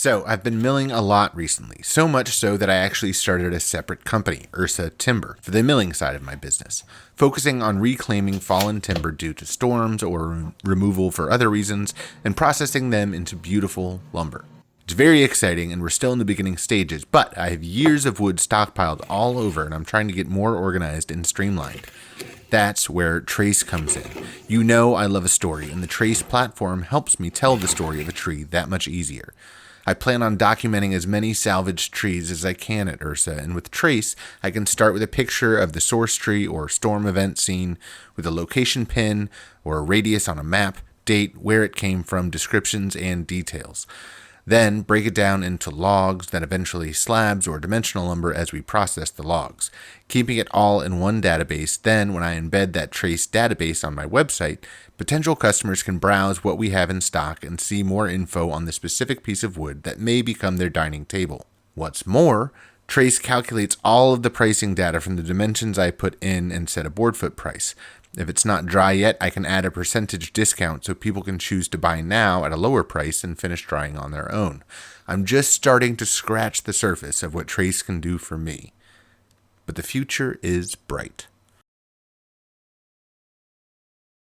So, I've been milling a lot recently, so much so that I actually started a separate company, Ursa Timber, for the milling side of my business, focusing on reclaiming fallen timber due to storms or removal for other reasons and processing them into beautiful lumber. It's very exciting, and we're still in the beginning stages, but I have years of wood stockpiled all over, and I'm trying to get more organized and streamlined. That's where Trace comes in. You know I love a story, and the Trace platform helps me tell the story of a tree that much easier. I plan on documenting as many salvaged trees as I can at Ursa, and with Trace, I can start with a picture of the source tree or storm event scene with a location pin or a radius on a map, date, where it came from, descriptions, and details. Then break it down into logs, then eventually slabs or dimensional lumber as we process the logs, keeping it all in one database. Then when I embed that Trace database on my website, potential customers can browse what we have in stock and see more info on the specific piece of wood that may become their dining table. What's more, Trace calculates all of the pricing data from the dimensions I put in and set a board foot price. If it's not dry yet, I can add a percentage discount so people can choose to buy now at a lower price and finish drying on their own. I'm just starting to scratch the surface of what Trace can do for me. But the future is bright.